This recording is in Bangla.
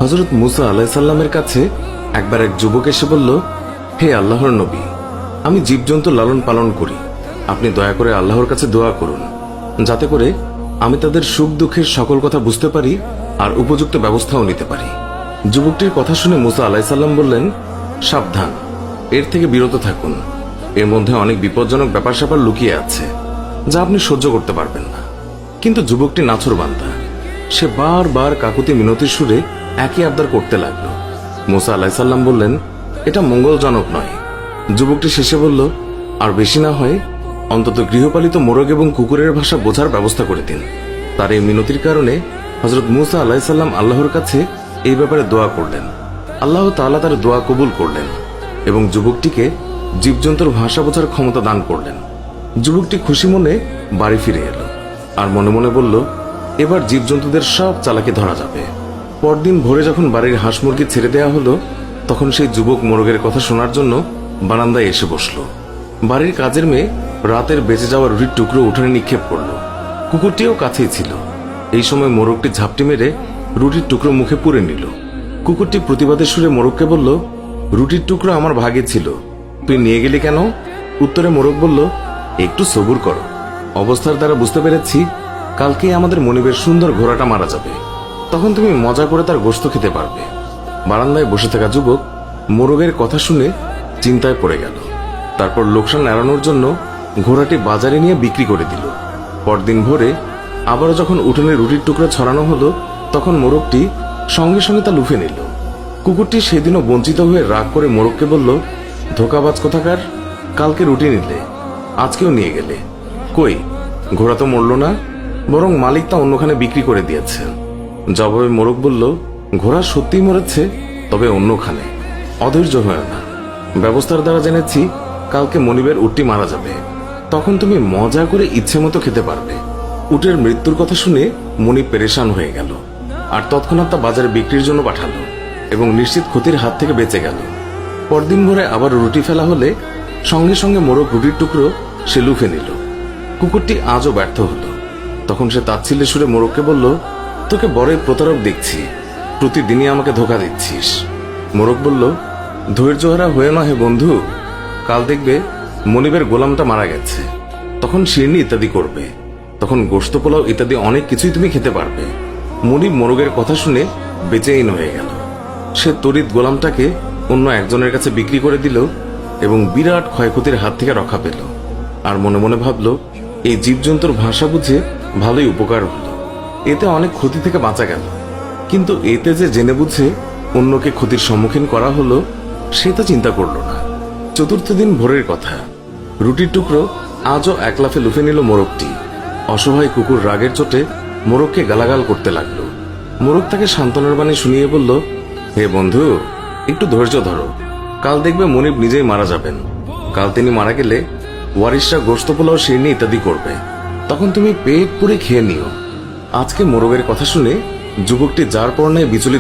হযরত মুসা আলাইহিস সালামের কাছে একবার এক যুবক এসে বলল, হে আল্লাহর নবী, আমি জীবজন্তু লালন পালন করি, আপনি দয়া করে আল্লাহর কাছে দোয়া করুন যাতে করে আমি তাদের সুখ দুঃখের সকল কথা বুঝতে পারি আর উপযুক্ত ব্যবস্থাও নিতে পারি। যুবকটির কথা শুনে মুসা আলাইহিস সালাম বললেন, সাবধান, এর থেকে বিরত থাকুন, এর মধ্যে অনেক বিপজ্জনক ব্যাপার স্যাপার লুকিয়ে আছে যা আপনি সহ্য করতে পারবেন না। কিন্তু যুবকটি নাছোড়বান্দা, সে বারবার কাকুতি মিনতির সুরে একই আবদার করতে লাগলো। মুসা আলাইহিস সালাম বললেন, এটা মঙ্গলজনক নয়। যুবকটি শেষে বলল, আর বেশি না হয় অন্তত গৃহপালিত মোরগ এবং কুকুরের ভাষা বোঝার ব্যবস্থা করে দিন। তার এই মিনতির কারণে হযরত মুসা আলাইহিস সালাম আল্লাহর কাছে এই ব্যাপারে দোয়া করলেন। আল্লাহ তাআলা তার দোয়া কবুল করলেন এবং যুবকটিকে জীবজন্তুর ভাষা বোঝার ক্ষমতা দান করলেন। যুবকটি খুশি মনে বাড়ি ফিরে এলো আর মনে মনে বলল, এবার জীবজন্তুদের সব চালাকি ধরা যাবে। পরদিন ভোরে যখন বাড়ির হাঁস মুরগি ছেড়ে দেওয়া হলো, তখন সেই যুবক মোরগের কথা শোনার জন্য বারান্দায় এসে বসলো। বাড়ির কাজের মেয়ে রাতের বেঁচে যাওয়া রুটির টুকরো উঠোনে নিক্ষেপ করলো। কুকুরটিও কাছেই ছিল। এই সময় মোরগটি ঝাপটি মেরে রুটির টুকরো মুখে পুরে নিল। কুকুরটি প্রতিবাদের সুরে মোরগকে বলল, রুটির টুকরো আমার ভাগে ছিল, তুই নিয়ে গেলি কেন? উত্তরে মোরগ বলল, একটু সবুর করো, অবস্থার দ্বারা বুঝতে পেরেছি কালকেই আমাদের মনিবের সুন্দর ঘোড়াটা মারা যাবে, তখন তুমি মজা করে তার গোশত খেতে পারবে। বারান্দায় বসে থাকা যুবক মোরগের কথা শুনে চিন্তায় পড়ে গেল। তারপর লোকসান এড়ানোর জন্য ঘোড়াটি বাজারে নিয়ে বিক্রি করে দিল। পরদিন ভোরে আবারও যখন উঠোনে রুটির টুকরো ছড়ানো হলো, তখন মোরগটি সঙ্গে সঙ্গে তা লুফে নিল। কুকুরটি সেদিনও বঞ্চিত হয়ে রাগ করে মোরগকে বলল, ধোকাবাজ কোথাকার, কালকে রুটি নিলে আজকেও নিয়ে গেলে, কই ঘোড়া তো মরল না, বরং মালিক তা অন্যখানে বিক্রি করে দিয়েছে। জবাবে মোরগ বলল, ঘোড়া সত্যিই মরেছে, তবে অন্যখানে। অধৈর্য হয় না, ব্যবস্থার দ্বারা জেনেছি কালকে মনিবের উটটি মারা যাবে, তখন তুমি মজা করে ইচ্ছে মতো খেতে পারবে। উটের মৃত্যুর কথা শুনে মনিব পেরেশান হয়ে গেল আর তৎক্ষণাৎ তা বাজারে বিক্রির জন্য পাঠালো এবং নিশ্চিত ক্ষতির হাত থেকে বেঁচে গেল। পরদিন ভোরে আবার রুটি ফেলা হলে সঙ্গে সঙ্গে মোরগ রুটির টুকরো সে লুফে নিল। কুকুরটি আজও ব্যর্থ হলো। তখন সে তাচ্ছিল্যের সুরে মোরগকে বলল, তোকে বড়ই প্রতারক দেখছি, প্রতিদিনই আমাকে ধোকা দিচ্ছিস। মোরগ বলল, ধৈর্যহারা হয়ে না হে বন্ধু, কাল দেখবে মনিবের গোলামটা মারা গেছে, তখন শিরনি ইত্যাদি করবে, তখন গোশত পোলাও ইত্যাদি অনেক কিছুই তুমি খেতে পারবে। মনিব মোরগের কথা শুনে বেচেইন হয়ে গেল। সে তড়িৎ গোলামটাকে অন্য একজনের কাছে বিক্রি করে দিল এবং বিরাট ক্ষয়ক্ষতির হাত থেকে রক্ষা পেল। আর মনে মনে ভাবল, এই জীবজন্তুর ভাষা বুঝে ভালোই উপকার হলো, এতে অনেক ক্ষতি থেকে বাঁচা গেল। কিন্তু এতে যে জেনে বুঝে অন্যকে ক্ষতির সম্মুখীন করা হলো, সে তা চিন্তা করল না। চতুর্থ দিন ভোরের কথা, রুটির টুকরো আজও এক লাফে লুফে নিল মোরগটি। অসহায় কুকুর রাগের চোটে মোরগকে গালাগাল করতে লাগলো। মোরগ তাকে সান্ত্বনার বাণী শুনিয়ে বলল, হে বন্ধু, একটু ধৈর্য ধরো, কাল দেখবে মনিব নিজেই মারা যাবেন। কাল তিনি মারা গেলে ওয়ারিশরা গোশত পোলাও শিরনি ইত্যাদি করবে, তখন তুমি পেট পুরে খেয়ে নিও। আজকে মোরগের কথা শুনে যুবকটি যার পর নাই বিচলিত